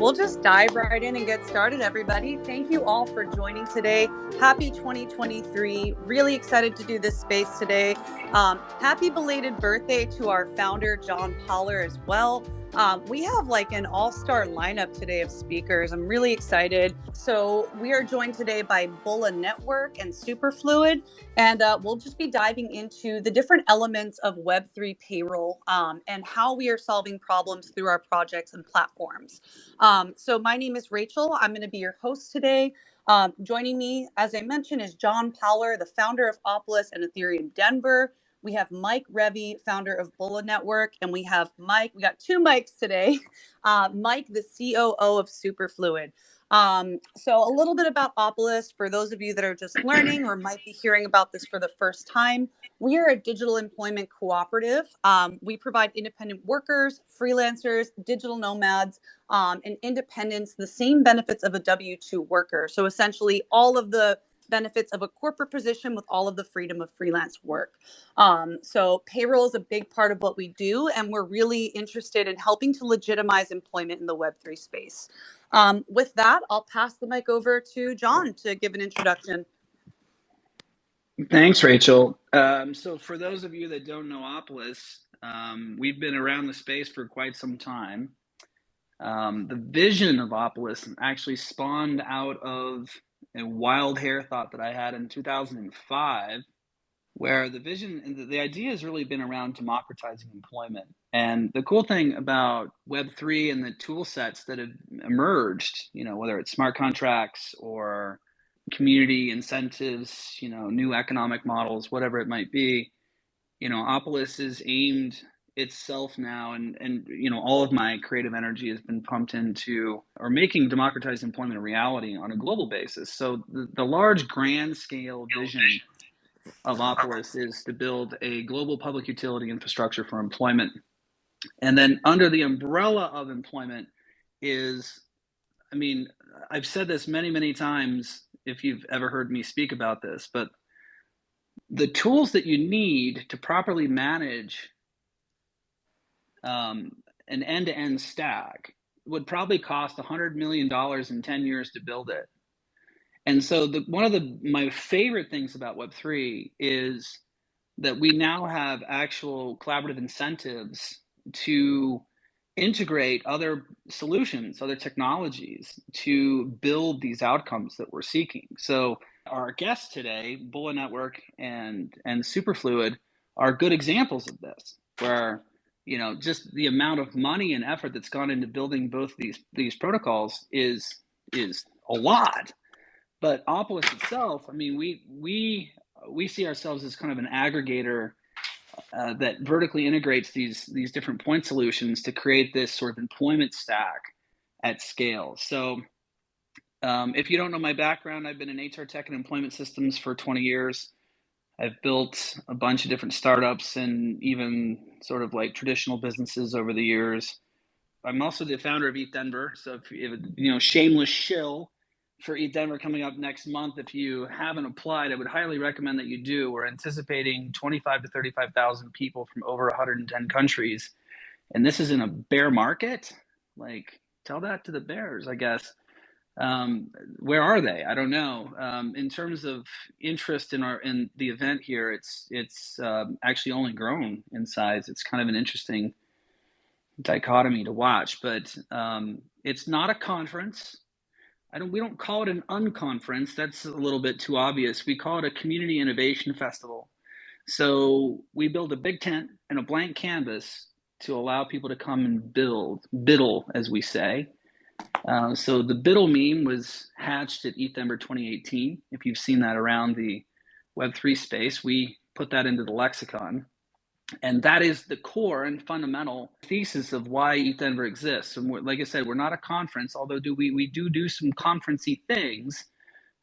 we'll just dive right in and get started, everybody. Thank you all for joining today. Happy 2023. Really excited to do this space today. Happy belated birthday to our founder, John Poller, as well. We have like an all-star lineup today of speakers. I'm really excited. So we are joined today by Bulla Network and Superfluid, and we'll just be diving into the different elements of Web3 payroll and how we are solving problems through our projects and platforms. So my name is Rachel. I'm going to be your host today. Joining me, as I mentioned, is John Poller, the founder of Opolis and Ethereum Denver. We have Mike Revy, founder of Bulla Network, and we have Mike. We got two Mikes today. Mike, the COO of Superfluid. So a little bit about Opolis for those of you that are just learning or might be hearing about this for the first time. We are a digital employment cooperative. We provide independent workers, freelancers, digital nomads, and independents the same benefits of a W-2 worker. So essentially all of the benefits of a corporate position with all of the freedom of freelance work. So payroll is a big part of what we do, and we're really interested in helping to legitimize employment in the Web3 space. With that, I'll pass the mic over to John to give an introduction. Thanks, Rachel. So for those of you that don't know Opolis, we've been around the space for quite some time. The vision of Opolis actually spawned out of a wild hair thought that I had in 2005, where the vision and the idea has really been around democratizing employment. And the cool thing about Web3 and the tool sets that have emerged, whether it's smart contracts or community incentives, new economic models, whatever it might be, Opolis is aimed itself now, and all of my creative energy has been pumped into or making democratized employment a reality on a global basis. So the large grand scale vision of Opolis is to build a global public utility infrastructure for employment. And then under the umbrella of employment is, I've said this many, many times if you've ever heard me speak about this, but the tools that you need to properly manage an end-to-end stack would probably cost $100 million in 10 years to build it. And so one of my favorite things about Web3 is that we now have actual collaborative incentives to integrate other solutions, other technologies to build these outcomes that we're seeking. So our guests today, Bulla Network and Superfluid, are good examples of this, where just the amount of money and effort that's gone into building both these protocols is a lot. But Opolis itself, we see ourselves as kind of an aggregator that vertically integrates these different point solutions to create this sort of employment stack at scale. So if you don't know my background, I've been in HR tech and employment systems for 20 years. I've built a bunch of different startups and even sort of like traditional businesses over the years. I'm also the founder of ETH Denver. So if shameless shill for ETH Denver coming up next month. If you haven't applied, I would highly recommend that you do. We're anticipating 25 to 35,000 people from over 110 countries. And this is in a bear market. Like, tell that to the bears, I guess. Where are they? I don't know. In terms of interest in the event here, it's actually only grown in size. It's kind of an interesting dichotomy to watch, but it's not a conference. We don't call it an unconference. That's a little bit too obvious. We call it a community innovation festival. So we build a big tent and a blank canvas to allow people to come and biddle, as we say. So the biddle meme was hatched at ETH Denver 2018. If you've seen that around the Web3 space, we put that into the lexicon. And that is the core and fundamental thesis of why ETH Denver exists. And like I said, we're not a conference, although we do some conference-y things.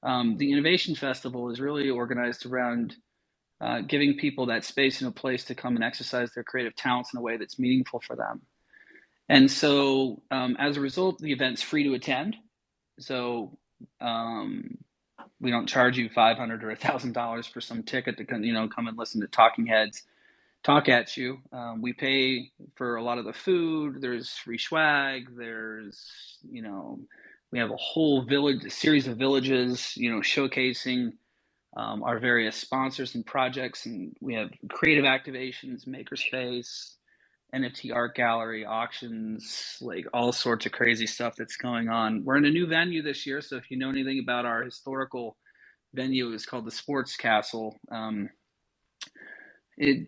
The Innovation Festival is really organized around giving people that space and a place to come and exercise their creative talents in a way that's meaningful for them. And so as a result, the event's free to attend. So we don't charge you $500 or $1,000 for some ticket to come and listen to talking heads talk at you. We pay for a lot of the food. There's free swag. There's, we have a whole village, a series of villages, showcasing our various sponsors and projects. And we have creative activations, makerspace, NFT art gallery, auctions, like all sorts of crazy stuff that's going on. We're in a new venue this year. So if you know anything about our historical venue, it's called the Sports Castle.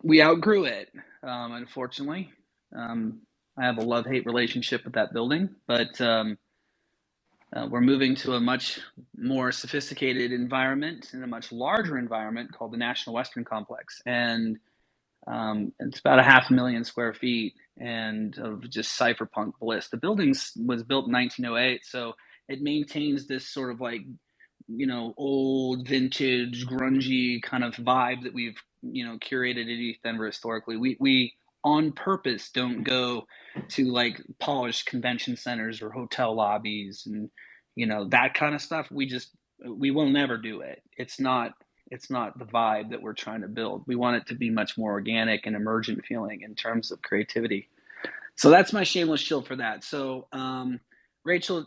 We outgrew it, unfortunately. I have a love-hate relationship with that building, but we're moving to a much more sophisticated environment and a much larger environment called the National Western Complex. And it's about 500,000 square feet and of just cypherpunk bliss. The building was built in 1908, so it maintains this sort of like, old vintage grungy kind of vibe that we've, curated at East Denver historically. We on purpose don't go to like polished convention centers or hotel lobbies and, that kind of stuff. We will never do it. It's not the vibe that we're trying to build. We want it to be much more organic and emergent feeling in terms of creativity. So that's my shameless shill for that. So, Rachel,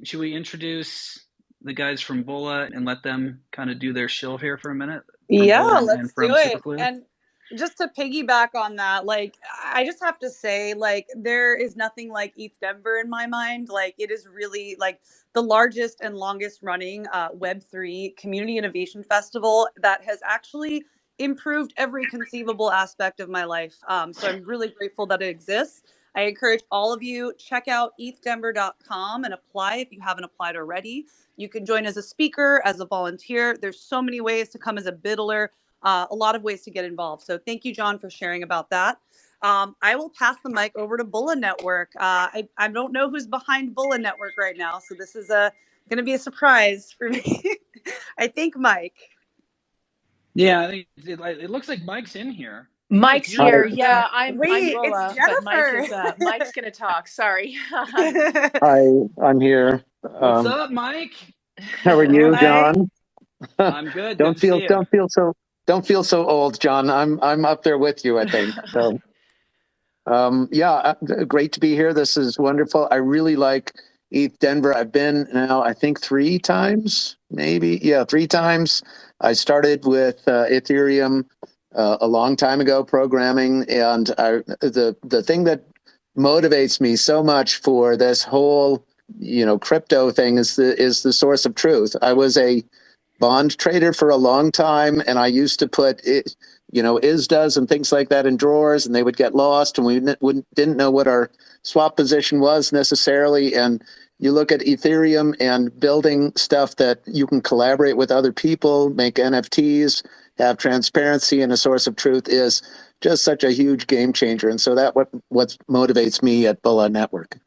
should we introduce the guys from Bola and let them kind of do their shill here for a minute? Yeah, Bola let's and do from it. Superfluid? And just to piggyback on that, like, I just have to say, like, there is nothing like ETH Denver in my mind. Like, it is really like the largest and longest running web3 community innovation festival that has actually improved every conceivable aspect of my life. So I'm really grateful that it exists. I encourage all of you, check out ethdenver.com and apply if you haven't applied already. You can join as a speaker, as a volunteer. There's so many ways to come as a biddler, a lot of ways to get involved. So thank you, John, for sharing about that. I will pass the mic over to Bulla Network. I don't know who's behind Bulla Network right now, so this is going to be a surprise for me. I think Mike. Yeah, I think it looks like Mike's in here. Mike's here. Yeah, I'm Bulla, it's Jennifer. But Mike's going to talk. Sorry. Hi, I'm here. What's up, Mike? How are you, John? I'm good. Don't feel so old, John. I'm up there with you, I think. So, great to be here. This is wonderful. I really like ETH Denver. I've been now, I think, 3 times, maybe. Yeah, 3 times. I started with Ethereum a long time ago, programming, and the thing that motivates me so much for this whole crypto thing is the source of truth. I was a bond trader for a long time, and I used to put ISDAs and things like that in drawers, and they would get lost, and we didn't know what our swap position was necessarily. And you look at Ethereum and building stuff that you can collaborate with other people, make NFTs, have transparency and a source of truth is just such a huge game changer. And so what motivates me at Bulla Network.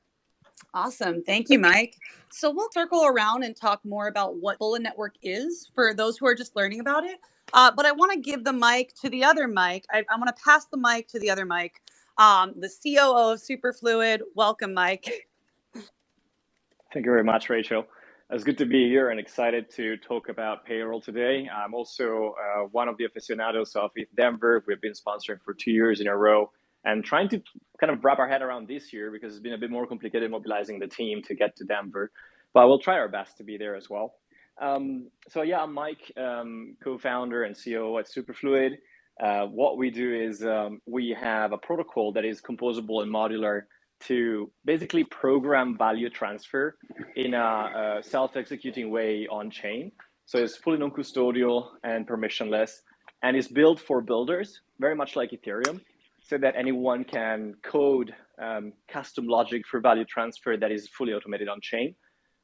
Awesome. Thank you, Mike. So we'll circle around and talk more about what Bulla Network is for those who are just learning about it. But I want to give the mic to the other Mike. I want to pass the mic to the other Mike, the COO of Superfluid. Welcome, Mike. Thank you very much, Rachel. It's good to be here and excited to talk about payroll today. I'm also one of the aficionados of ETH Denver. We've been sponsoring for 2 years in a row and trying to kind of wrap our head around this year because it's been a bit more complicated mobilizing the team to get to Denver. But we'll try our best to be there as well. I'm Mike, co-founder and COO at Superfluid. What we do is we have a protocol that is composable and modular to basically program value transfer in a self-executing way on chain. So it's fully non-custodial and permissionless, and it's built for builders, very much like Ethereum, so that anyone can code custom logic for value transfer that is fully automated on chain.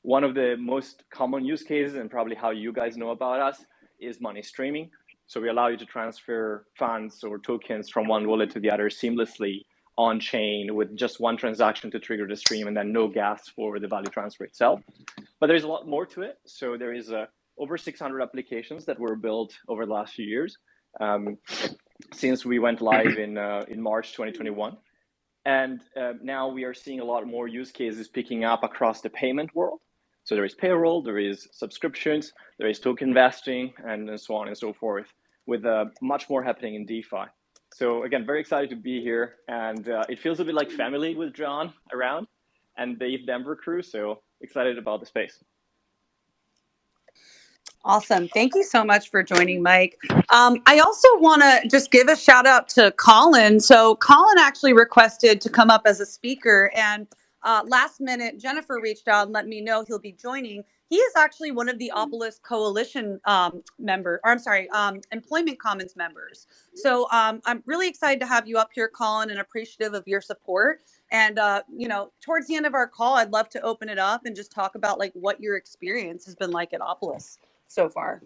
One of the most common use cases, and probably how you guys know about us, is money streaming. So we allow you to transfer funds or tokens from one wallet to the other seamlessly on chain with just one transaction to trigger the stream and then no gas for the value transfer itself. But there's a lot more to it. So there is over 600 applications that were built over the last few years since we went live in March 2021. And now we are seeing a lot more use cases picking up across the payment world. So there is payroll, there is subscriptions, there is token investing, and so on and so forth, with much more happening in DeFi. So again, very excited to be here, and it feels a bit like family with John around and the Denver crew. So excited about the space. Awesome. Thank you so much for joining, Mike. I also want to just give a shout out to Colin. So Colin actually requested to come up as a speaker, and last minute, Jennifer reached out and let me know he'll be joining. He is actually one of the Opolis Coalition Employment Commons members. So I'm really excited to have you up here, Colin, and appreciative of your support. And towards the end of our call, I'd love to open it up and just talk about like what your experience has been like at Opolis so far.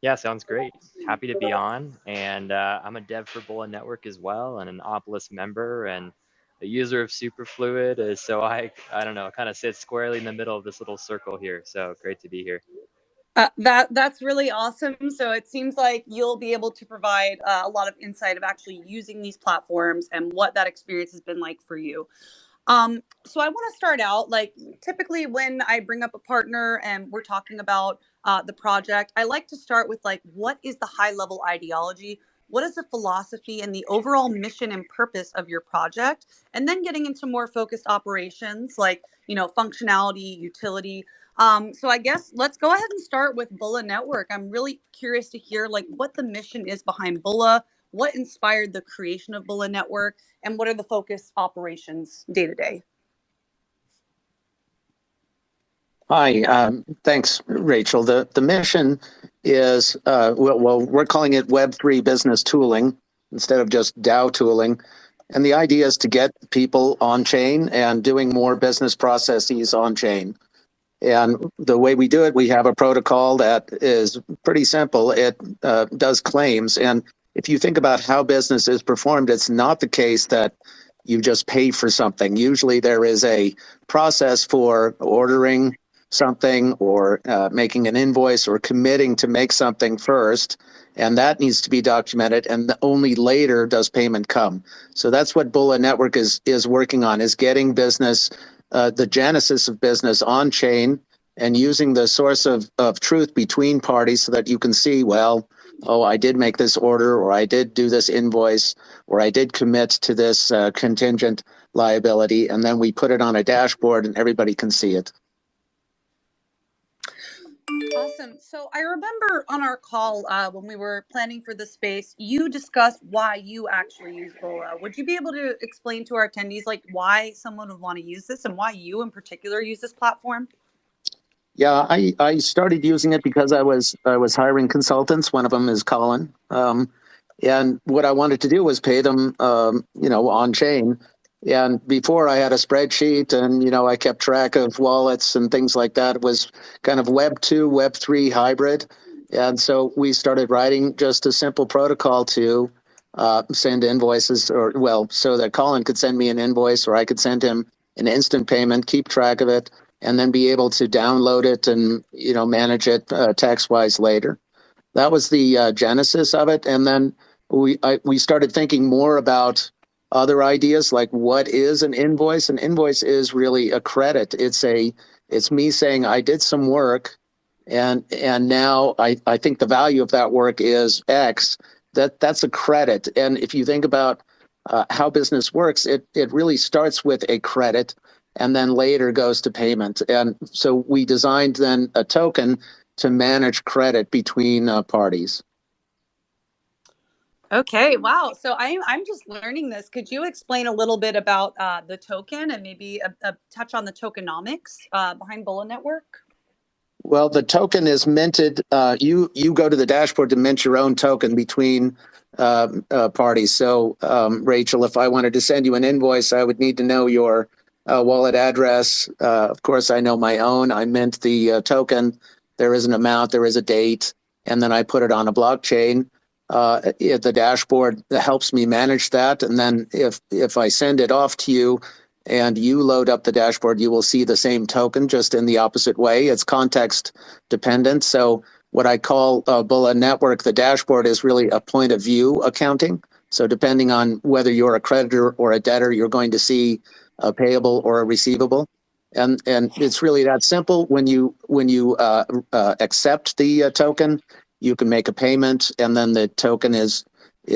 Yeah, sounds great. Happy to be on. And I'm a dev for Bullet Network as well, and an Opolis member and a user of Superfluid. So I don't know, kind of sit squarely in the middle of this little circle here. So great to be here. That's really awesome. So it seems like you'll be able to provide a lot of insight of actually using these platforms and what that experience has been like for you. So I want to start out like typically when I bring up a partner and we're talking about the project, I like to start with like, what is the high level ideology? What is the philosophy and the overall mission and purpose of your project? And then getting into more focused operations like, functionality, utility. So I guess let's go ahead and start with Bulla Network. I'm really curious to hear like what the mission is behind Bulla, what inspired the creation of Bulla Network, and what are the focus operations day to day? Hi, thanks, Rachel. The mission is, we're calling it web3 business tooling instead of just DAO tooling. And the idea is to get people on chain and doing more business processes on chain. And the way we do it, we have a protocol that is pretty simple. It does claims. And if you think about how business is performed, it's not the case that you just pay for something. Usually there is a process for ordering something or making an invoice or committing to make something first. And that needs to be documented. And only later does payment come. So that's what Bulla Network is working on, is getting business, the genesis of business on chain and using the source of truth between parties so that you can see, well, oh, I did make this order, or I did do this invoice, or I did commit to this contingent liability. And then we put it on a dashboard and everybody can see it. Awesome. So I remember on our call when we were planning for the space, you discussed why you actually use Bulla. Would you be able to explain to our attendees like why someone would want to use this and why you in particular use this platform? Yeah, I started using it because I was hiring consultants. One of them is Colin, and what I wanted to do was pay them, on chain. And before I had a spreadsheet, and I kept track of wallets and things like that. It was kind of Web 2, Web 3 hybrid, and so we started writing just a simple protocol to send invoices, so that Colin could send me an invoice, or I could send him an instant payment, keep track of it, and then be able to download it and manage it text-wise later. That was the genesis of it, and then we started thinking more about other ideas, like what is an invoice? An invoice is really a credit. It's me saying I did some work, and now I think the value of that work is X. That's a credit. And if you think about how business works, it really starts with a credit and then later goes to payment. And so we designed then a token to manage credit between parties. Okay, wow. So I'm just learning this. Could you explain a little bit about the token and maybe a touch on the tokenomics behind Bulla Network? Well, the token is minted. You go to the dashboard to mint your own token between parties. So, Rachel, if I wanted to send you an invoice, I would need to know your wallet address. Of course, I know my own. I mint the token. There is an amount, there is a date, and then I put it on a blockchain. The dashboard helps me manage that. And then if I send it off to you and you load up the dashboard, you will see the same token, just in the opposite way. It's context dependent. So what I call Bulla Network, the dashboard is really a point of view accounting. So depending on whether you're a creditor or a debtor, you're going to see a payable or a receivable. And it's really that simple. When you accept the token, you can make a payment, and then the token is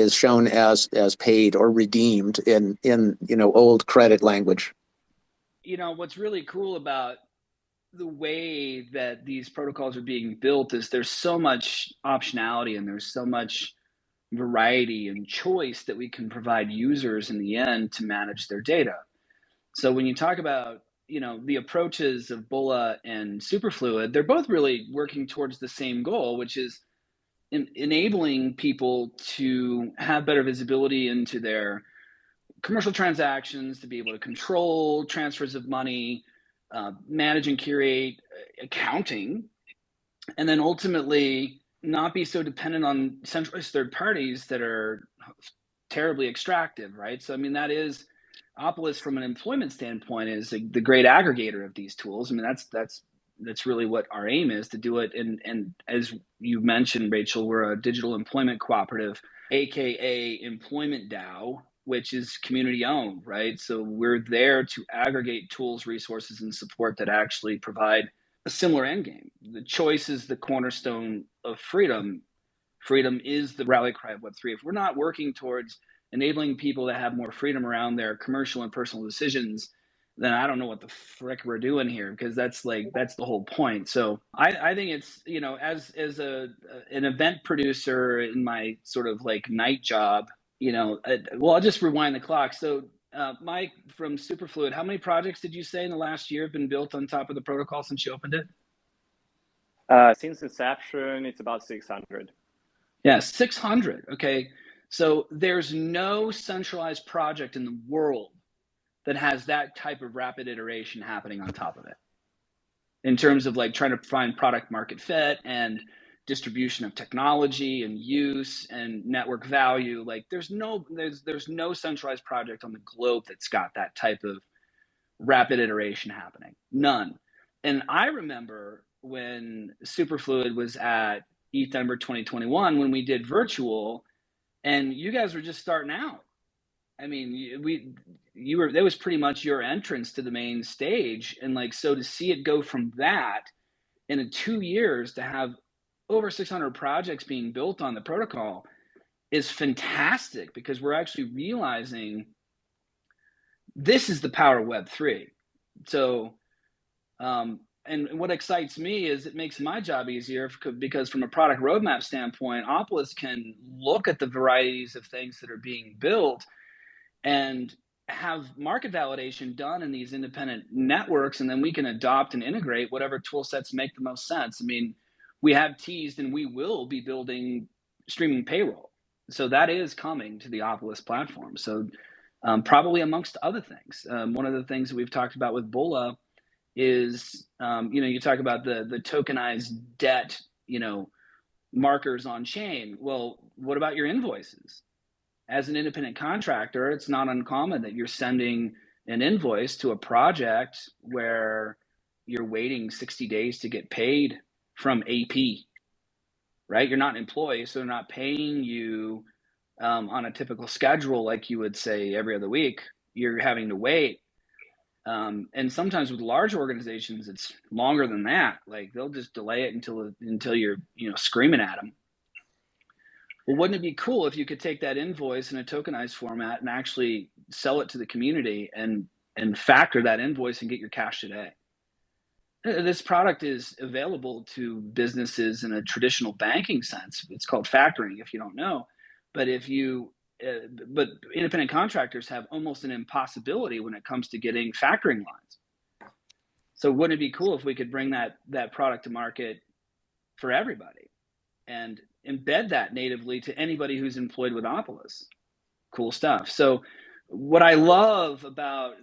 shown as paid or redeemed in old credit language. What's really cool about the way that these protocols are being built is there's so much optionality and there's so much variety and choice that we can provide users in the end to manage their data. So when you talk about the approaches of Bulla and Superfluid, they're both really working towards the same goal, which is enabling people to have better visibility into their commercial transactions, to be able to control transfers of money, manage and curate accounting, and then ultimately not be so dependent on centralized third parties that are terribly extractive, right? So, I mean, that is Opolis from an employment standpoint is the great aggregator of these tools. I mean, that's really what our aim is, to do it. And as you mentioned, Rachel, we're a digital employment cooperative, AKA Employment DAO, which is community owned, right? So we're there to aggregate tools, resources, and support that actually provide a similar end game. The choice is the cornerstone of freedom. Freedom is the rally cry of Web3. If we're not working towards enabling people to have more freedom around their commercial and personal decisions, then I don't know what the frick we're doing here, because that's the whole point. So I think it's, as an event producer in my sort of like night job, I'll just rewind the clock. So Mike from Superfluid, how many projects did you say in the last year have been built on top of the protocol since you opened it? Since inception, it's about 600. Yeah, 600. Okay. So there's no centralized project in the world that has that type of rapid iteration happening on top of it, in terms of like trying to find product market fit and distribution of technology and use and network value. Like there's no centralized project on the globe that's got that type of rapid iteration happening. None. And I remember when Superfluid was at ETH Denver 2021, when we did virtual, and you guys were just starting out. I mean, that was pretty much your entrance to the main stage. And like, so to see it go from that in 2 years to have over 600 projects being built on the protocol is fantastic, because we're actually realizing this is the power of Web3. So, and what excites me is it makes my job easier, because from a product roadmap standpoint, Opolis can look at the varieties of things that are being built and have market validation done in these independent networks, and then we can adopt and integrate whatever tool sets make the most sense. I mean, we have teased and we will be building streaming payroll. So that is coming to the Opolis platform. So probably amongst other things. One of the things that we've talked about with Bulla is, you talk about the tokenized debt, markers on chain. Well, what about your invoices? As an independent contractor, it's not uncommon that you're sending an invoice to a project where you're waiting 60 days to get paid from AP, right? You're not an employee, so they're not paying you on a typical schedule like you would say every other week. You're having to wait. And sometimes with large organizations, it's longer than that. Like they'll just delay it until you're screaming at them. Well, wouldn't it be cool if you could take that invoice in a tokenized format and actually sell it to the community and factor that invoice and get your cash today? This product is available to businesses in a traditional banking sense. It's called factoring, if you don't know. But but independent contractors have almost an impossibility when it comes to getting factoring lines. So wouldn't it be cool if we could bring that product to market for everybody and embed that natively to anybody who's employed with Opolis? Cool stuff. So what I love about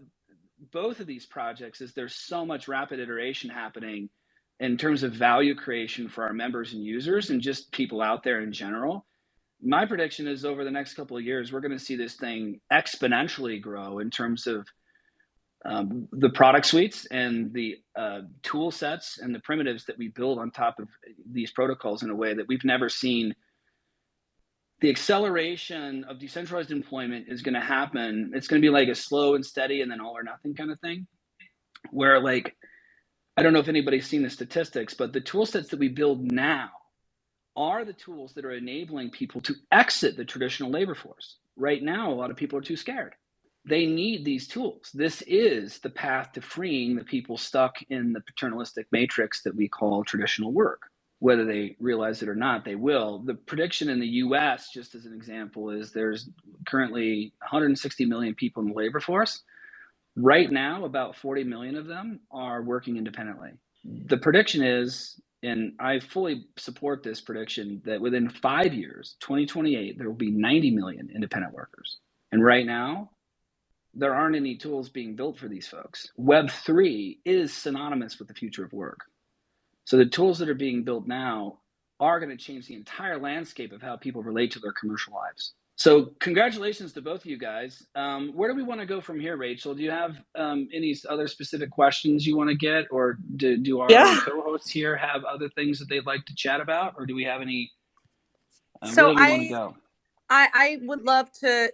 both of these projects is there's so much rapid iteration happening in terms of value creation for our members and users and just people out there in general. My prediction is over the next couple of years, we're going to see this thing exponentially grow in terms of the product suites and the tool sets and the primitives that we build on top of these protocols in a way that we've never seen. The acceleration of decentralized employment is going to happen. It's going to be like a slow and steady and then all or nothing kind of thing, where like, I don't know if anybody's seen the statistics, but the tool sets that we build now are the tools that are enabling people to exit the traditional labor force. Right now, a lot of people are too scared. They need these tools. This is the path to freeing the people stuck in the paternalistic matrix that we call traditional work. Whether they realize it or not, they will. The prediction in the US, just as an example, is there's currently 160 million people in the labor force. Right now, about 40 million of them are working independently. The prediction is, and I fully support this prediction, that within 5 years, 2028, there will be 90 million independent workers. And right now, there aren't any tools being built for these folks. Web3 is synonymous with the future of work. So the tools that are being built now are going to change the entire landscape of how people relate to their commercial lives. So congratulations to both of you guys. Where do we want to go from here, Rachel? Do you have any other specific questions you want to get, or do our co-hosts here have other things that they'd like to chat about, or do we have any? So where do we want to go? I would love to,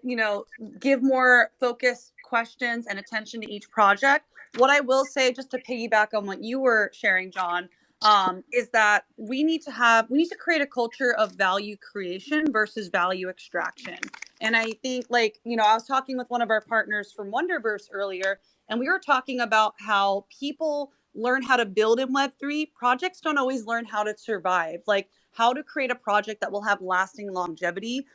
give more focused questions and attention to each project. What I will say, just to piggyback on what you were sharing, John, is that we need to create a culture of value creation versus value extraction. And I think, I was talking with one of our partners from Wonderverse earlier, and we were talking about how people learn how to build in Web3. Projects don't always learn how to survive, like how to create a project that will have lasting longevity,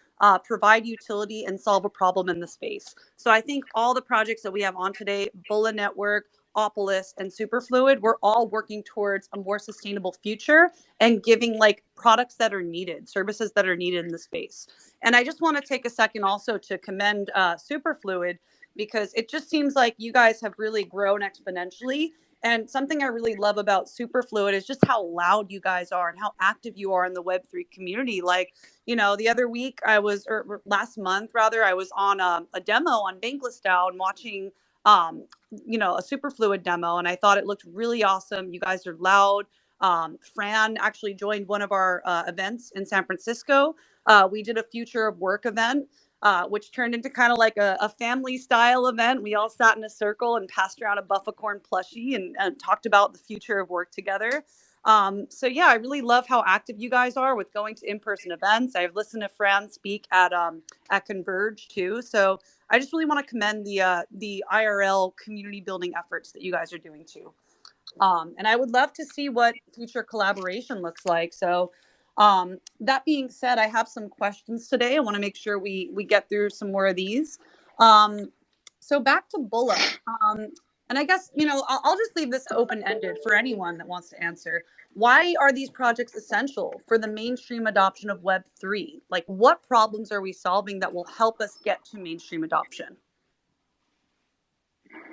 provide utility, and solve a problem in the space. So I think all the projects that we have on today, Bulla Network, Opolis, and Superfluid, we're all working towards a more sustainable future and giving products that are needed, services that are needed in the space. And I just want to take a second also to commend Superfluid, because it just seems like you guys have really grown exponentially. And something I really love about Superfluid is just how loud you guys are and how active you are in the Web3 community. The other week last month rather, I was on a demo on Bankless DAO and watching, a Superfluid demo, and I thought it looked really awesome. You guys are loud. Fran actually joined one of our events in San Francisco. We did a future of work event, which turned into kind of like a family style event. We all sat in a circle and passed around a Buffacorn plushie and talked about the future of work together. So yeah, I really love how active you guys are with going to in-person events. I've listened to Fran speak at Converge too. So I just really want to commend the IRL community building efforts that you guys are doing too. And I would love to see what future collaboration looks like. So that being said, I have some questions today. I want to make sure we get through some more of these. So back to Bulla. And I guess, I'll just leave this open-ended for anyone that wants to answer. Why are these projects essential for the mainstream adoption of Web3? Like, what problems are we solving that will help us get to mainstream adoption?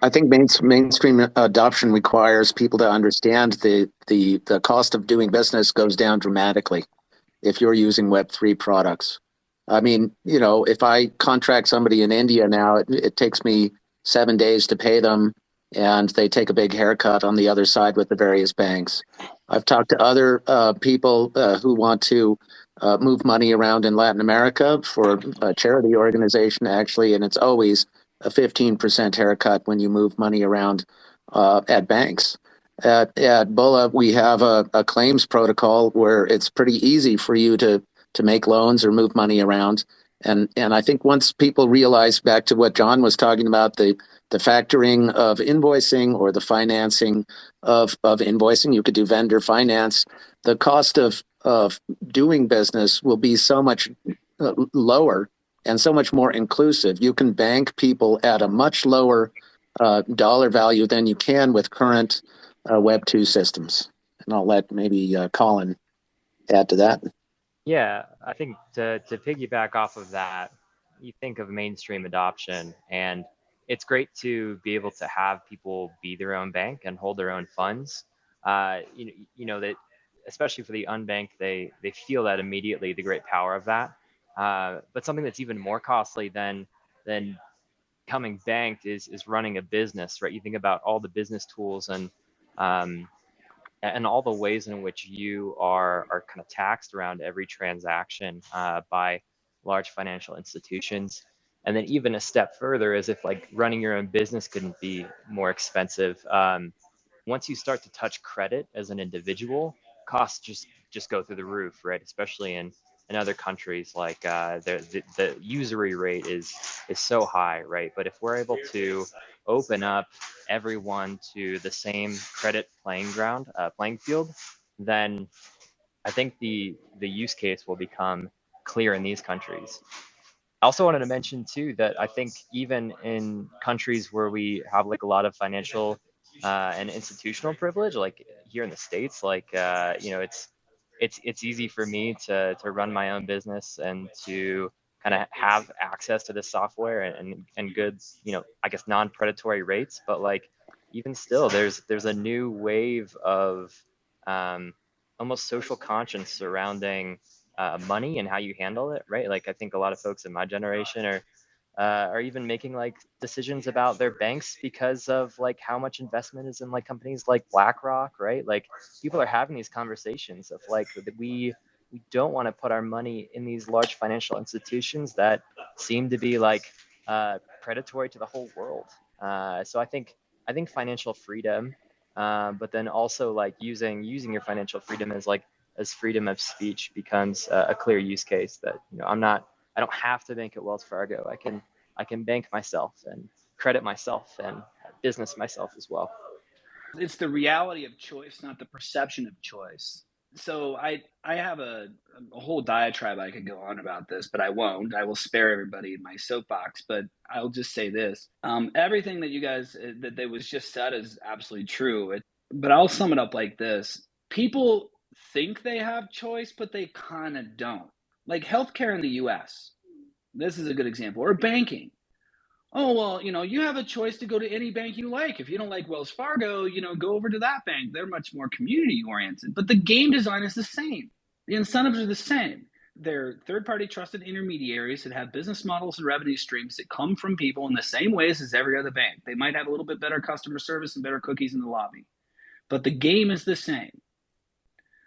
I think mainstream adoption requires people to understand the cost of doing business goes down dramatically if you're using Web3 products. I mean, if I contract somebody in India now, it takes me 7 days to pay them, and they take a big haircut on the other side with the various banks. I've talked to other people who want to move money around in Latin America for a charity organization, actually, and it's always a 15% haircut when you move money around at banks. At Bulla, we have a claims protocol where it's pretty easy for you to make loans or move money around. And I think once people realize, back to what John was talking about, the factoring of invoicing or the financing of invoicing, you could do vendor finance. The cost of doing business will be so much lower and so much more inclusive. You can bank people at a much lower dollar value than you can with current Web2 systems. And I'll let maybe Colin add to that. Yeah, I think to piggyback off of that, you think of mainstream adoption, and it's great to be able to have people be their own bank and hold their own funds. That especially for the unbanked, they feel that immediately, the great power of that. But something that's even more costly than becoming banked is running a business, right? You think about all the business tools and all the ways in which you are kind of taxed around every transaction by large financial institutions. And then even a step further is if running your own business couldn't be more expensive. Once you start to touch credit as an individual, costs just just go through the roof, right? Especially in other countries, like the usury rate is so high, right? But if we're able to open up everyone to the same credit playing field, then I think the use case will become clear in these countries. I also wanted to mention too that I think even in countries where we have like a lot of financial and institutional privilege, like here in the States, like you know, it's easy for me to run my own business and to kind of have access to this software and good, you know, I guess non-predatory rates. But like even still, there's a new wave of almost social conscience surrounding money and how you handle it, right? Like I think a lot of folks in my generation are even making like decisions about their banks because of like how much investment is in like companies like BlackRock, right? Like people are having these conversations of like we don't want to put our money in these large financial institutions that seem to be like predatory to the whole world. So I think financial freedom, but then also like using your financial freedom as freedom of speech becomes a clear use case that, you know, I don't have to bank at Wells Fargo. I can bank myself and credit myself and business myself as well. It's the reality of choice, not the perception of choice. So I have a whole diatribe I could go on about this, but I won't. I will spare everybody my soapbox, but I'll just say this. Everything that you guys, that was just said is absolutely true. But I'll sum it up like this. People think they have choice, but they kind of don't. Like healthcare in the US, this is a good example, or banking. Oh, well, you know, you have a choice to go to any bank you like. If you don't like Wells Fargo, you know, go over to that bank. They're much more community oriented, but the game design is the same. The incentives are the same. They're third-party trusted intermediaries that have business models and revenue streams that come from people in the same ways as every other bank. They might have a little bit better customer service and better cookies in the lobby, but the game is the same.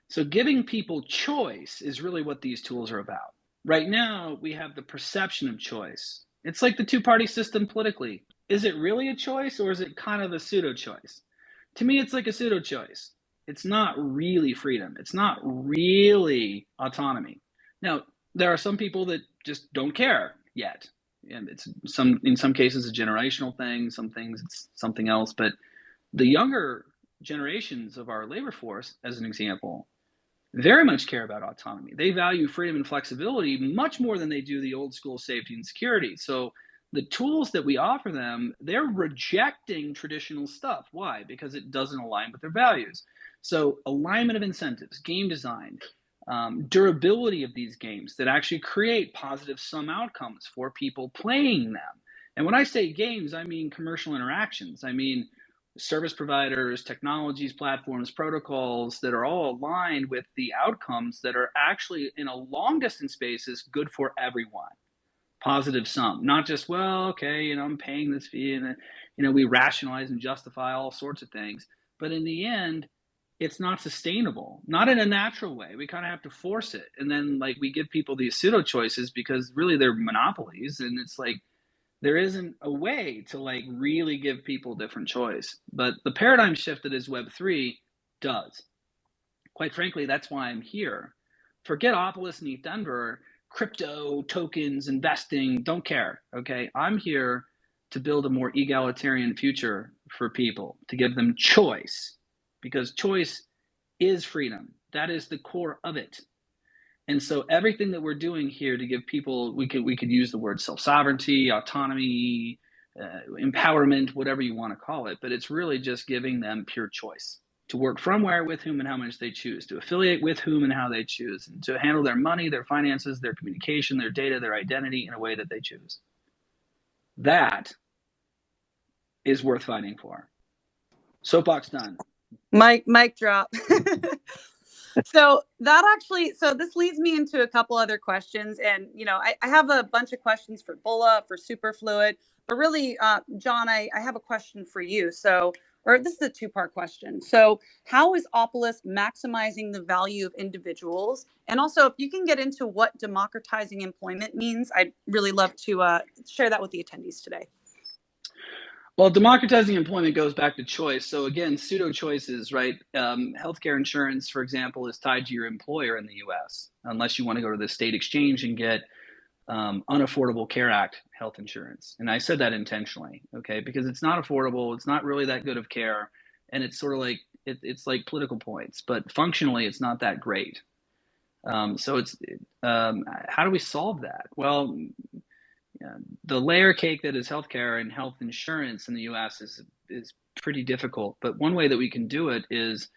So giving people choice is really what these tools are about. Right now, we have the perception of choice. It's like the two-party system politically. Is it really a choice or is it kind of a pseudo-choice? To me, it's like a pseudo-choice. It's not really freedom. It's not really autonomy. Now, there are some people that just don't care yet. And it's in some cases a generational thing, some things it's something else. But the younger generations of our labor force, as an example, very much care about autonomy. They value freedom and flexibility much more than they do the old school safety and security. So the tools that we offer them, they're rejecting traditional stuff. Why? Because it doesn't align with their values. So alignment of incentives, game design, durability of these games that actually create positive sum outcomes for people playing them. And when I say games, I mean commercial interactions. I mean service providers, technologies, platforms, protocols that are all aligned with the outcomes that are actually in a long distance basis good for everyone. Positive sum, not just, well, okay, you know, I'm paying this fee and, you know, we rationalize and justify all sorts of things. But in the end, it's not sustainable, not in a natural way. We kind of have to force it. And then like we give people these pseudo choices because really they're monopolies. And it's like, there isn't a way to like really give people different choice. But the paradigm shift that is Web3 does. Quite frankly, that's why I'm here. Forget Opolis and ETH Denver, crypto, tokens, investing, don't care, okay? I'm here to build a more egalitarian future for people, to give them choice, because choice is freedom. That is the core of it. And so everything that we're doing here to give people, we could use the word self-sovereignty, autonomy, empowerment, whatever you want to call it, but it's really just giving them pure choice to work from where, with whom, and how much they choose, to affiliate with whom and how they choose, and to handle their money, their finances, their communication, their data, their identity in a way that they choose. That is worth fighting for. Soapbox done. Mic drop. So this leads me into a couple other questions. And, you know, I have a bunch of questions for Bulla, for Superfluid, but really, John, I have a question for you. Or this is a two-part question. So how is Opolis maximizing the value of individuals? And also, if you can get into what democratizing employment means, I'd really love to share that with the attendees today. Well, democratizing employment goes back to choice. So again, pseudo choices, right? Healthcare insurance, for example, is tied to your employer in the U.S. unless you want to go to the state exchange and get Unaffordable Care Act health insurance. And I said that intentionally, okay, because it's not affordable. It's not really that good of care, and it's sort of like it's like political points, but functionally, it's not that great. So it's how do we solve that? Well, the layer cake that is healthcare and health insurance in the U.S. is pretty difficult. But one way that we can do it is,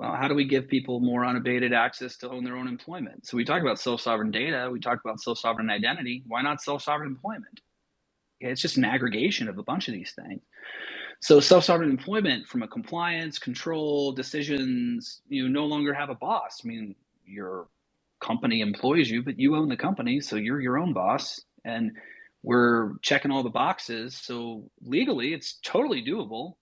well, how do we give people more unabated access to own their own employment? So we talk about self-sovereign data. We talk about self-sovereign identity. Why not self-sovereign employment? Okay, it's just an aggregation of a bunch of these things. So self-sovereign employment, from a compliance, control, decisions, you no longer have a boss. I mean, your company employs you, but you own the company, so you're your own boss. And we're checking all the boxes. So legally, it's totally doable,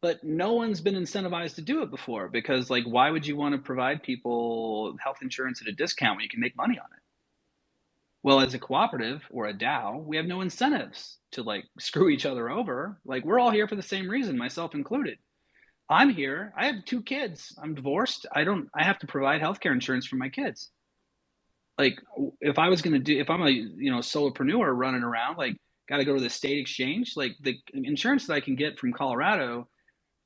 but no one's been incentivized to do it before, because, like, why would you want to provide people health insurance at a discount when you can make money on it? Well, as a cooperative or a DAO, we have no incentives to, like, screw each other over. Like, we're all here for the same reason, myself included. I'm here. I have 2 kids. I'm divorced. I have to provide healthcare insurance for my kids. Like, if I'm a solopreneur running around, like, got to go to the state exchange, like, the insurance that I can get from Colorado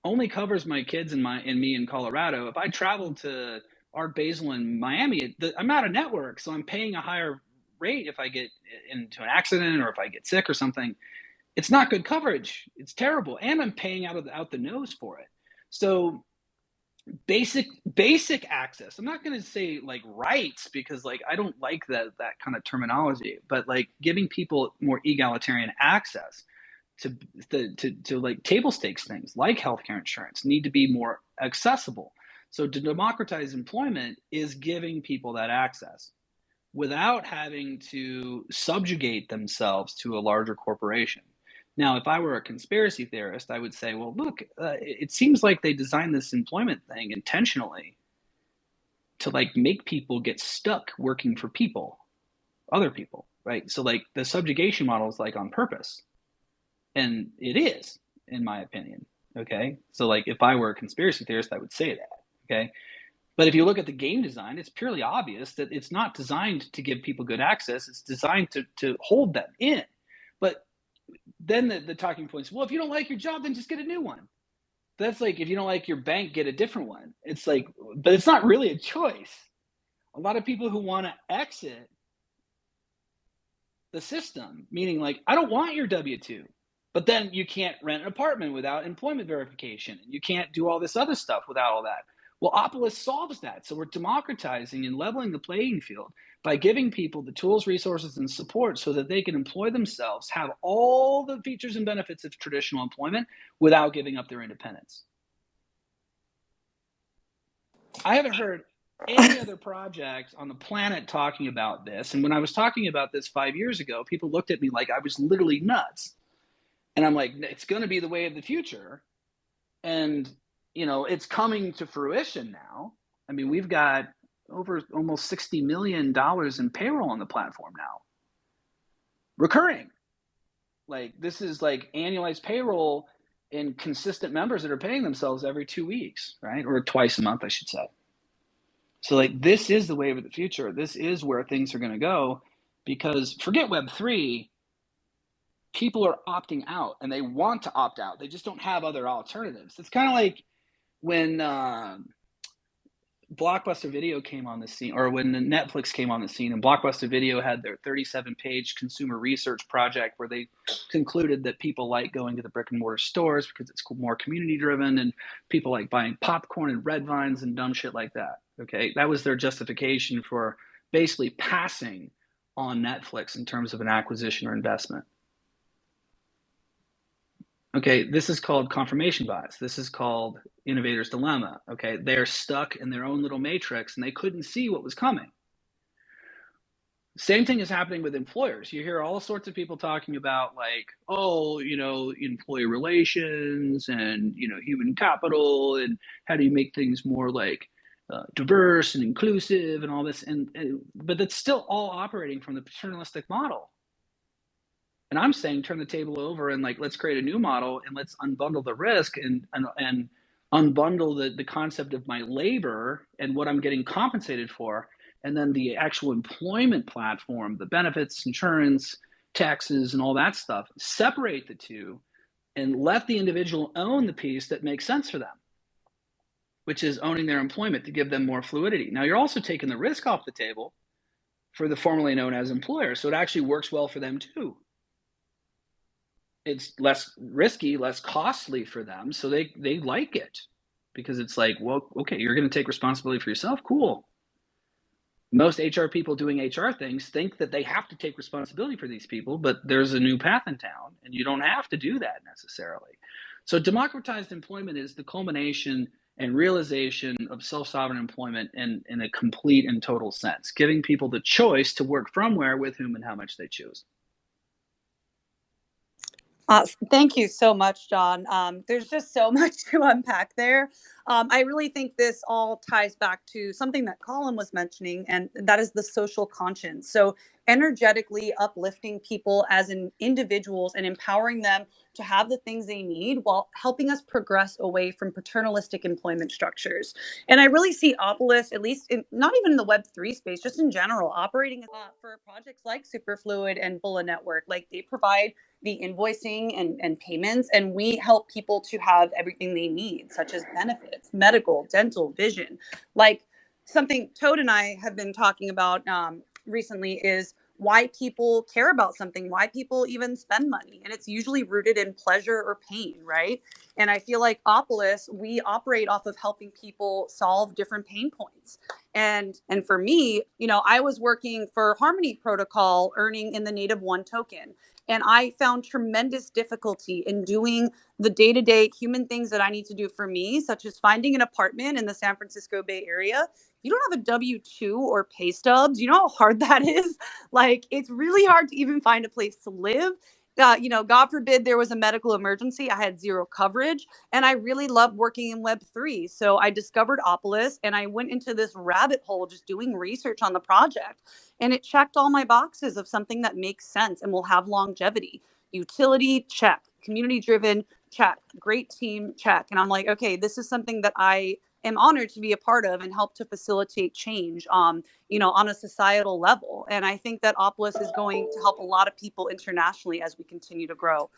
only covers my kids and me in Colorado. If I travel to Art Basel in Miami, I'm out of network, so I'm paying a higher rate if I get into an accident or if I get sick or something. It's not good coverage. It's terrible, and I'm paying out the nose for it. So basic access. I'm not going to say, like, rights, because, like, I don't like that kind of terminology, but, like, giving people more egalitarian access to like table stakes things like healthcare insurance need to be more accessible. So to democratize employment is giving people that access without having to subjugate themselves to a larger corporation. Now, if I were a conspiracy theorist, I would say, well, look, it seems like they designed this employment thing intentionally to, like, make people get stuck working for other people, right? So, like, the subjugation model is, like, on purpose. And it is, in my opinion, okay? So, like, if I were a conspiracy theorist, I would say that, okay? But if you look at the game design, it's purely obvious that it's not designed to give people good access. It's designed to hold them in. But then the talking points, well, if you don't like your job, then just get a new one. That's like, if you don't like your bank, get a different one. It's like, but it's not really a choice. A lot of people who want to exit the system, meaning, like, I don't want your W-2. But then you can't rent an apartment without employment verification. You can't do all this other stuff without all that. Well, Opolis solves that. So we're democratizing and leveling the playing field by giving people the tools, resources, and support so that they can employ themselves, have all the features and benefits of traditional employment without giving up their independence. I haven't heard any other project on the planet talking about this. And when I was talking about this 5 years ago, people looked at me like I was literally nuts. And I'm like, it's going to be the way of the future. And, it's coming to fruition now. I mean, we've got over almost $60 million in payroll on the platform now. Recurring. Like, this is like annualized payroll and consistent members that are paying themselves every 2 weeks, right? Or twice a month, I should say. So, like, this is the wave of the future. This is where things are going to go, because forget Web3. People are opting out, and they want to opt out. They just don't have other alternatives. It's kind of like when Blockbuster Video came on the scene, or when Netflix came on the scene, and Blockbuster Video had their 37-page consumer research project where they concluded that people like going to the brick and mortar stores because it's more community driven, and people like buying popcorn and red vines and dumb shit like that. Okay, that was their justification for basically passing on Netflix in terms of an acquisition or investment. Okay, this is called confirmation bias. This is called innovator's dilemma. Okay, they're stuck in their own little matrix and they couldn't see what was coming. Same thing is happening with employers. You hear all sorts of people talking about, like, oh, employee relations and, human capital, and how do you make things more, like, diverse and inclusive and all this. But that's still all operating from the paternalistic model. And I'm saying turn the table over and like let's create a new model and let's unbundle the risk and unbundle the concept of my labor and what I'm getting compensated for, and then the actual employment platform, the benefits, insurance, taxes, and all that stuff. Separate the two and let the individual own the piece that makes sense for them, which is owning their employment to give them more fluidity. Now, you're also taking the risk off the table for the formerly known as employer, so it actually works well for them too. It's less risky, less costly for them, so they like it because it's like, well, okay, you're going to take responsibility for yourself. Cool. Most HR people doing HR things think that they have to take responsibility for these people, but there's a new path in town, and you don't have to do that necessarily. So democratized employment is the culmination and realization of self-sovereign employment in a complete and total sense, giving people the choice to work from where, with whom, and how much they choose. Thank you so much, John. There's just so much to unpack there. I really think this all ties back to something that Colin was mentioning, and that is the social conscience. So energetically uplifting people as individuals and empowering them to have the things they need while helping us progress away from paternalistic employment structures. And I really see Opolis, at least not even in the Web3 space, just in general, operating for projects like Superfluid and Bulla Network. Like they provide the invoicing and payments, and we help people to have everything they need, such as benefits, medical, dental, vision. Like something Toad and I have been talking about recently is why people care about something, why people even spend money. And it's usually rooted in pleasure or pain, right? And I feel like Opolis, we operate off of helping people solve different pain points. And for me, I was working for Harmony Protocol, earning in the native one token. And I found tremendous difficulty in doing the day-to-day human things that I need to do for me, such as finding an apartment in the San Francisco Bay Area. If you don't have a W-2 or pay stubs, you know how hard that is? Like, it's really hard to even find a place to live. God forbid there was a medical emergency. I had zero coverage, and I really loved working in Web3. So I discovered Opolis, and I went into this rabbit hole just doing research on the project. And it checked all my boxes of something that makes sense and will have longevity. Utility, check. Community driven, check. Great team, check. And I'm like, okay, this is something that I am honored to be a part of and help to facilitate change on a societal level. And I think that Opolis is going to help a lot of people internationally as we continue to grow.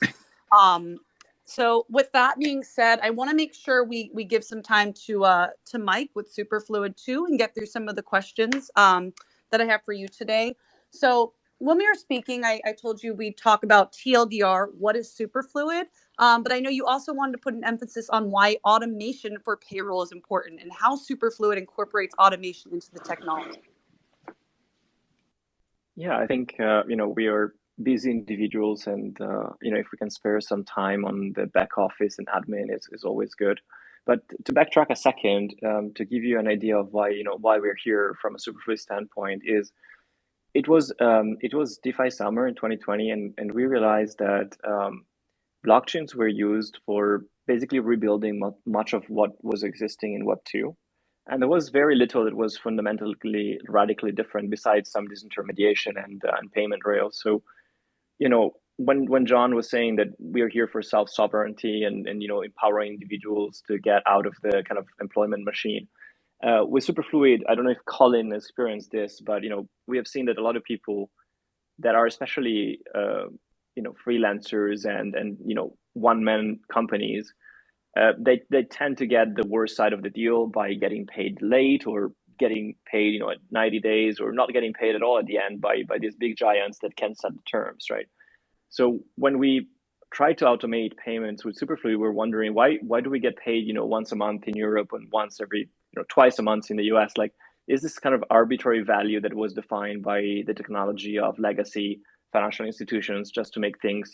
So with that being said, I want to make sure we give some time to Mike with Superfluid too, and get through some of the questions that I have for you today. So when we were speaking, I told you we'd talk about TLDR, what is Superfluid, but I know you also wanted to put an emphasis on why automation for payroll is important and how Superfluid incorporates automation into the technology. Yeah, I think, we are busy individuals, and, if we can spare some time on the back office and admin is always good. But to backtrack a second, to give you an idea of why we're here from a Superfluid standpoint is, it was DeFi summer in 2020, and we realized that blockchains were used for basically rebuilding much of what was existing in Web2. And there was very little that was fundamentally, radically different besides some disintermediation and payment rails. So, when John was saying that we are here for self-sovereignty and empowering individuals to get out of the kind of employment machine, with Superfluid, I don't know if Colin experienced this, but we have seen that a lot of people that are especially freelancers and one-man companies, they tend to get the worst side of the deal by getting paid late or getting paid at 90 days or not getting paid at all at the end by these big giants that can set the terms, right? So when we try to automate payments with Superfluid, we're wondering why do we get paid once a month in Europe and once every twice a month in the US? Like, is this kind of arbitrary value that was defined by the technology of legacy financial institutions just to make things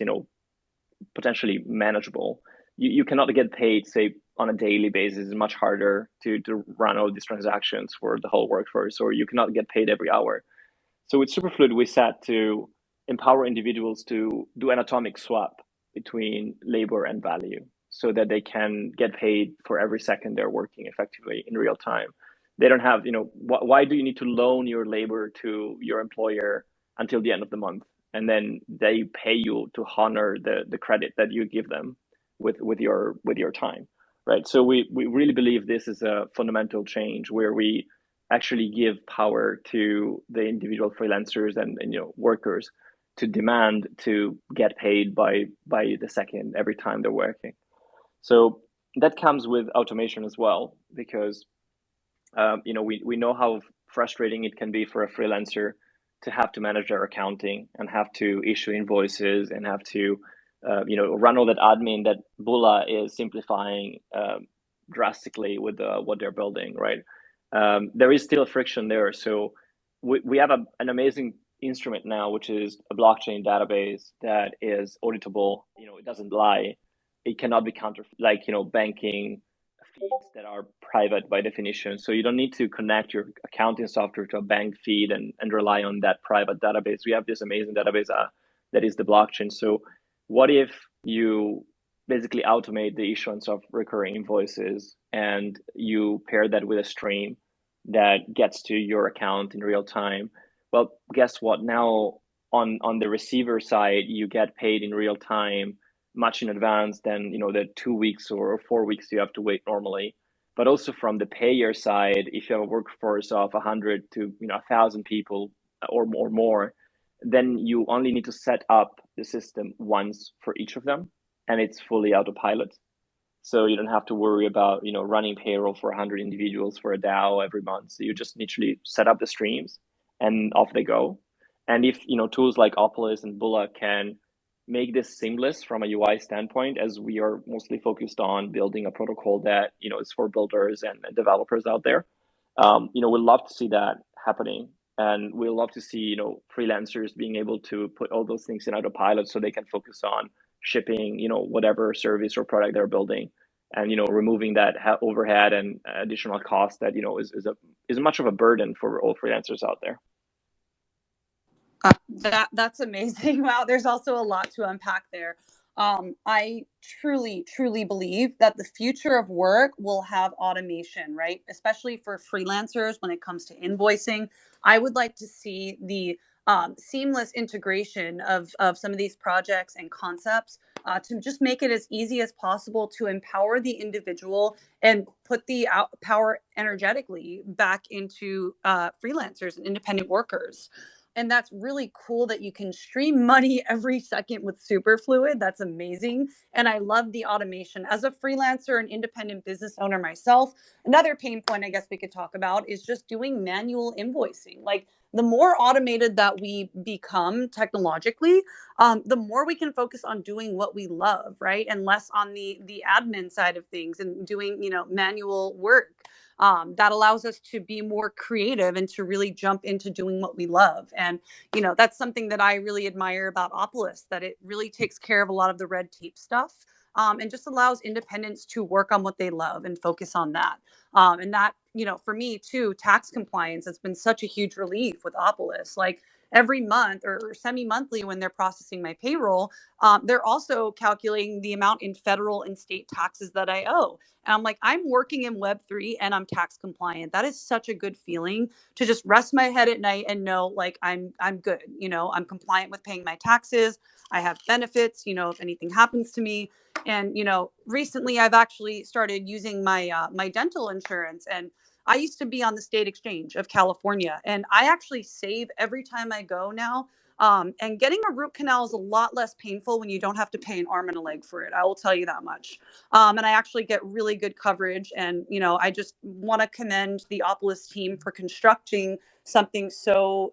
potentially manageable? You cannot get paid, say, on a daily basis. It's much harder to run all these transactions for the whole workforce, or you cannot get paid every hour. So with Superfluid, we set to empower individuals to do an atomic swap between labor and value so that they can get paid for every second they're working effectively in real time. They don't have, why do you need to loan your labor to your employer until the end of the month? and then they pay you to honor the credit that you give them with your time, right? So we really believe this is a fundamental change where we actually give power to the individual freelancers and workers to demand to get paid by the second every time they're working. So that comes with automation as well, because we know how frustrating it can be for a freelancer to have to manage their accounting and have to issue invoices and have to run all that admin that Bula is simplifying drastically with what they're building, right? There is still friction there. So we have an amazing instrument now, which is a blockchain database that is auditable. It doesn't lie. It cannot be counter, like banking feeds that are private by definition. So you don't need to connect your accounting software to a bank feed and rely on that private database. We have this amazing database that is the blockchain. So what if you basically automate the issuance of recurring invoices and you pair that with a stream that gets to your account in real time? Well, guess what? Now on the receiver side, you get paid in real time, much in advance than the 2 weeks or 4 weeks you have to wait normally. But also from the payer side, if you have a workforce of 100 to 1,000 people or more, then you only need to set up the system once for each of them, and it's fully autopilot. So you don't have to worry about running payroll for 100 individuals for a DAO every month. So you just literally set up the streams, and off they go. And if tools like Opolis and Bula can make this seamless from a UI standpoint, as we are mostly focused on building a protocol that is for builders and developers out there, we'd love to see that happening, and we'd love to see freelancers being able to put all those things in autopilot so they can focus on shipping whatever service or product they're building, and removing that overhead and additional cost that is much of a burden for all freelancers out there. That's amazing. Wow, there's also a lot to unpack there. I truly believe that the future of work will have automation, right? Especially for freelancers when it comes to invoicing. I would like to see the seamless integration of some of these projects and concepts to just make it as easy as possible to empower the individual and put the power energetically back into freelancers and independent workers. And that's really cool that you can stream money every second with Superfluid. That's amazing. And I love the automation. As a freelancer and independent business owner myself, another pain point I guess we could talk about is just doing manual invoicing. Like, the more automated that we become technologically, the more we can focus on doing what we love, right? And less on the admin side of things and doing, manual work. That allows us to be more creative and to really jump into doing what we love. And, that's something that I really admire about Opolis, that it really takes care of a lot of the red tape stuff. And just allows independents to work on what they love and focus on that. And that, for me too, tax compliance has been such a huge relief with Opolis. Like, every month or semi-monthly when they're processing my payroll, they're also calculating the amount in federal and state taxes that I owe. And I'm like, I'm working in Web3 and I'm tax compliant. That is such a good feeling to just rest my head at night and know, like, I'm good. I'm compliant with paying my taxes. I have benefits, if anything happens to me. And, recently I've actually started using my my dental insurance, and I used to be on the state exchange of California, and I actually save every time I go now. And getting a root canal is a lot less painful when you don't have to pay an arm and a leg for it. I will tell you that much. And I actually get really good coverage. And, I just want to commend the Opolis team for constructing something so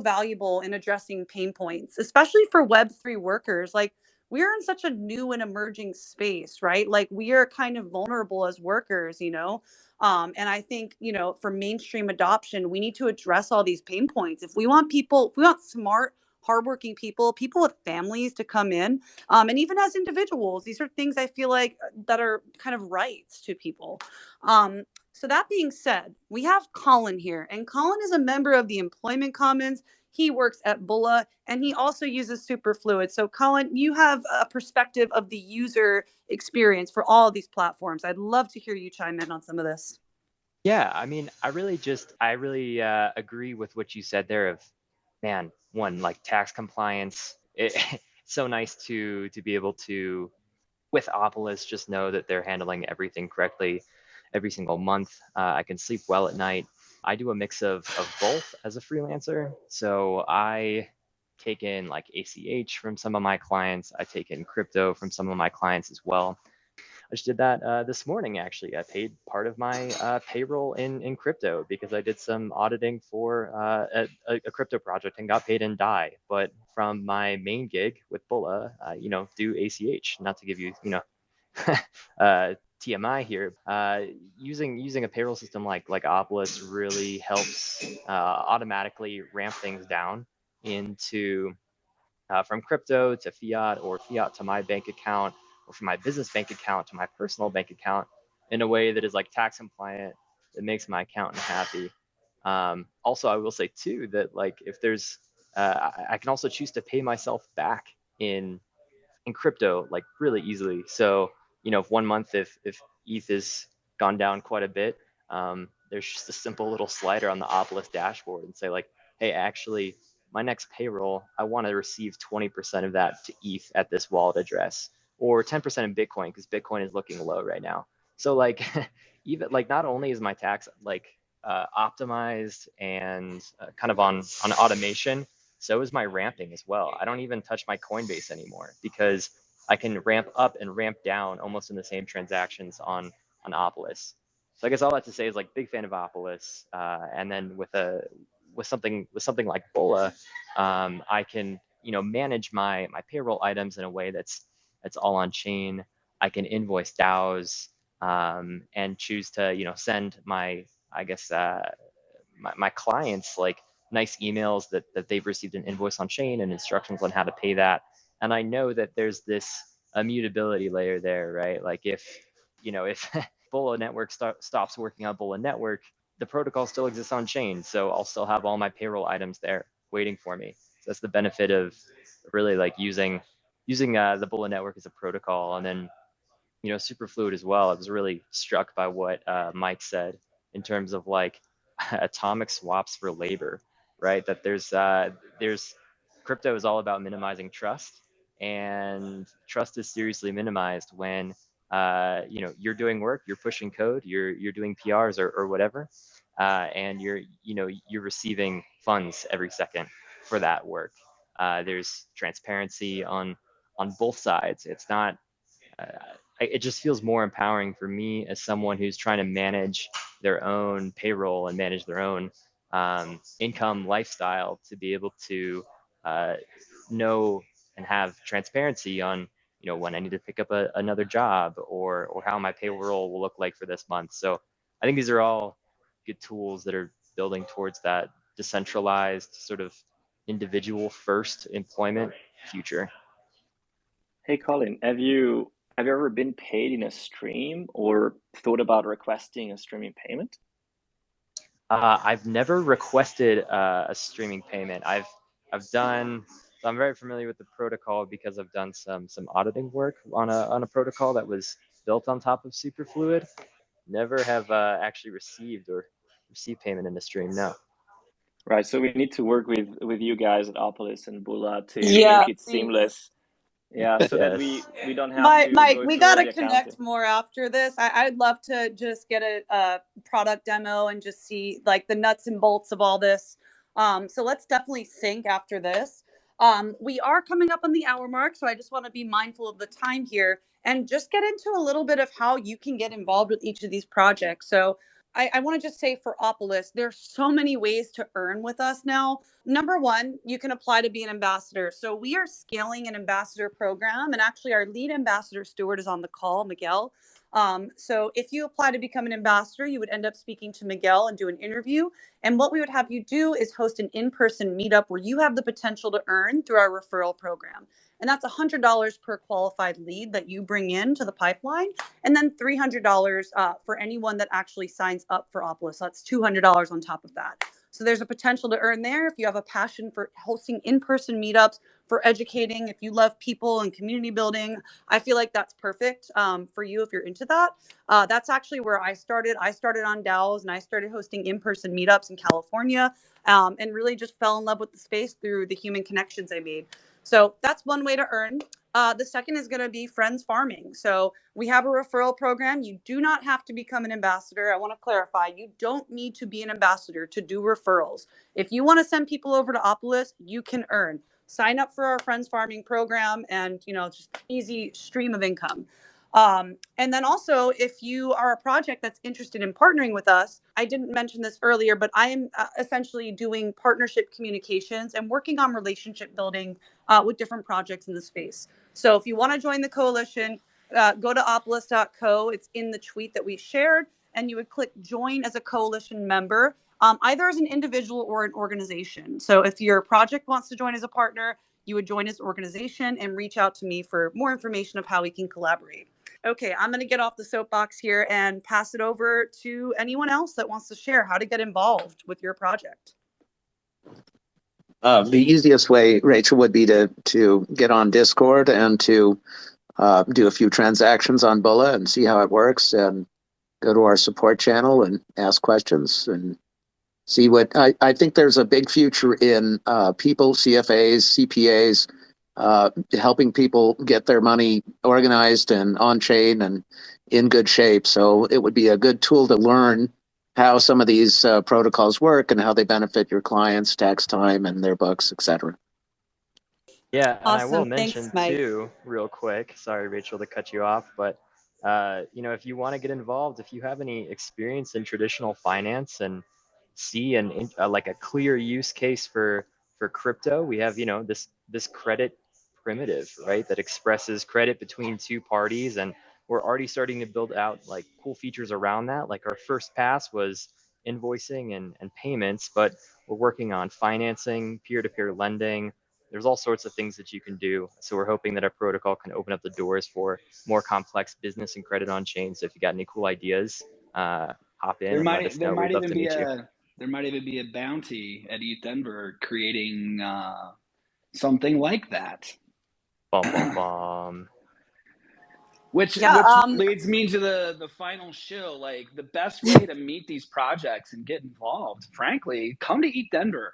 valuable in addressing pain points, especially for Web3 workers. Like, we're in such a new and emerging space, right? Like, we are kind of vulnerable as workers, and I think, for mainstream adoption, we need to address all these pain points. If we want smart, hardworking people with families to come in, and even as individuals, these are things I feel like that are kind of rights to people. So that being said, we have Colin here, and Colin is a member of the Employment Commons. He works at Bula, and he also uses Superfluid. So, Colin, you have a perspective of the user experience for all of these platforms. I'd love to hear you chime in on some of this. Yeah, I mean, I really agree with what you said there of man, one, like tax compliance. It's so nice to be able to, with Opolis, just know that they're handling everything correctly every single month. I can sleep well at night. I do a mix of both as a freelancer. So I take in like ACH from some of my clients. I take in crypto from some of my clients as well. I just did that this morning, actually. I paid part of my payroll in crypto because I did some auditing for a crypto project and got paid in DAI. But from my main gig with Bulla, do ACH, not to give you, TMI here. Using a payroll system like Opolis really helps automatically ramp things down into from crypto to fiat, or fiat to my bank account, or from my business bank account to my personal bank account in a way that is like tax compliant, that makes my accountant happy. Also, I will say too that like if there's, I can also choose to pay myself back in crypto like really easily. So, if 1 month, if ETH has gone down quite a bit, there's just a simple little slider on the Opolis dashboard and say like, hey, actually, my next payroll, I want to receive 20% of that to ETH at this wallet address, or 10% in Bitcoin, because Bitcoin is looking low right now. So like, even like, not only is my tax like optimized and kind of on automation, so is my ramping as well. I don't even touch my Coinbase anymore because I can ramp up and ramp down almost in the same transactions on Opolis. So I guess all that to say is like big fan of Opolis, and then with something like Bola, I can manage my payroll items in a way that's all on chain. I can invoice DAOs, and choose to send my my clients like nice emails that they've received an invoice on chain and instructions on how to pay that. And I know that there's this immutability layer there, right? Like if Bola Network stops working on Bola Network, the protocol still exists on chain. So I'll still have all my payroll items there waiting for me. So that's the benefit of really like using the Bola Network as a protocol. And then super fluid as well. I was really struck by what Mike said in terms of like atomic swaps for labor, right? That there's crypto is all about minimizing trust, and trust is seriously minimized when you're doing work, you're pushing code, you're doing PRs or whatever, and you're receiving funds every second for that work. There's transparency on both sides. It's not it just feels more empowering for me as someone who's trying to manage their own payroll and manage their own income lifestyle, to be able to know and have transparency on when I need to pick up another job, or how my payroll will look like for this month. So I think these are all good tools that are building towards that decentralized sort of individual first employment future. Hey, Colin, have you ever been paid in a stream or thought about requesting a streaming payment? I've never requested a streaming payment. I've done. So I'm very familiar with the protocol because I've done some auditing work on a protocol that was built on top of Superfluid. Never have actually received payment in the stream. No. Right. So we need to work with you guys at Opolis and Bula to Yeah, make it please. seamless. Yeah, so that Yes. we don't have to Mike, go we through all gotta the connect accounting. more after this. I'd love to just get a product demo and just see like the nuts and bolts of all this. So let's definitely sync after this. We are coming up on the hour mark, so I just want to be mindful of the time here and just get into a little bit of how you can get involved with each of these projects. So I want to just say for Opolis, there's so many ways to earn with us now. Number one, you can apply to be an ambassador. So we are scaling an ambassador program, and actually our lead ambassador steward is on the call, Miguel. So if you apply to become an ambassador, you would end up speaking to Miguel and do an interview. And what we would have you do is host an in-person meetup where you have the potential to earn through our referral program. And that's $100 per qualified lead that you bring into the pipeline, and then $300 for anyone that actually signs up for Opolis. So that's $200 on top of that. So there's a potential to earn there if you have a passion for hosting in-person meetups, for educating, if you love people and community building. I feel like that's perfect for you if you're into that. That's actually where I started. I started on DAOs and I started hosting in-person meetups in California, and really just fell in love with the space through the human connections I made. So that's one way to earn. The second is going to be friends farming. So we have a referral program. You do not have to become an ambassador. I want to clarify, you don't need to be an ambassador to do referrals. If you want to send people over to Opolis, you can earn. Sign up for our friends farming program and, just easy stream of income. And then also, if you are a project that's interested in partnering with us, I didn't mention this earlier, but I am essentially doing partnership communications and working on relationship building with different projects in the space. So if you want to join the coalition, go to opolis.co. It's in the tweet that we shared, and you would click join as a coalition member, either as an individual or an organization. So if your project wants to join as a partner, you would join as an organization and reach out to me for more information of how we can collaborate. Okay, I'm going to get off the soapbox here and pass it over to anyone else that wants to share how to get involved with your project. The easiest way, Rachel, would be to get on Discord and to do a few transactions on Bulla and see how it works, and go to our support channel and ask questions and see what I think there's a big future in people, CFAs, CPAs, helping people get their money organized and on chain and in good shape. So it would be a good tool to learn how some of these protocols work and how they benefit your clients, tax time, and their books, etc. Yeah, and I will Awesome. mention Thanks, Mike. too, real quick. Sorry, Rachel, to cut you off, but if you want to get involved, if you have any experience in traditional finance and see like a clear use case for crypto, we have this credit primitive, right, that expresses credit between two parties, and we're already starting to build out like cool features around that. Like our first pass was invoicing and payments, but we're working on financing, peer-to-peer lending. There's all sorts of things that you can do. So we're hoping that our protocol can open up the doors for more complex business and credit on chain. So if you got any cool ideas, hop in and let us know. We'd love to meet you. There might even be a bounty at ETH Denver creating something like that. Bum, bum, bum. Which leads me to the final show. Like, the best way to meet these projects and get involved, frankly, come to ETH Denver.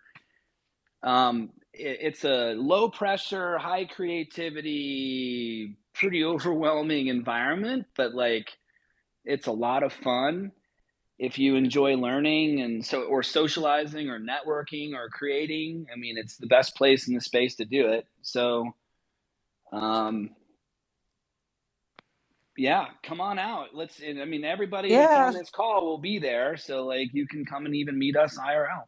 It's a low pressure, high creativity, pretty overwhelming environment, but like, it's a lot of fun if you enjoy learning or socializing or networking or creating. I mean, it's the best place in the space to do it. So, yeah, come on out. Everybody that's on this call will be there. So like, you can come and even meet us IRL.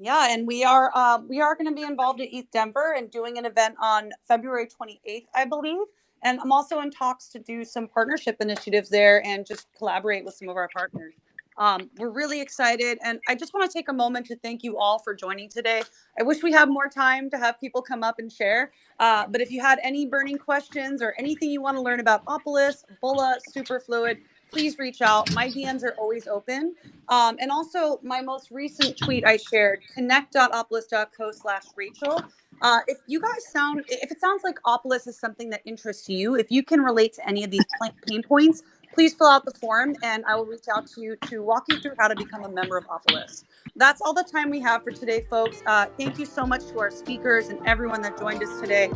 Yeah, and we are going to be involved at ETH Denver and doing an event on February 28th, I believe. And I'm also in talks to do some partnership initiatives there and just collaborate with some of our partners. We're really excited. And I just want to take a moment to thank you all for joining today. I wish we had more time to have people come up and share. But if you had any burning questions or anything you want to learn about Opolis, Bulla, Superfluid, please reach out. My DMs are always open. And also my most recent tweet I shared, connect.opolis.co/Rachel. If it sounds like Opolis is something that interests you, if you can relate to any of these pain points, please fill out the form and I will reach out to you to walk you through how to become a member of Opolis. That's all the time we have for today, folks. Thank you so much to our speakers and everyone that joined us today.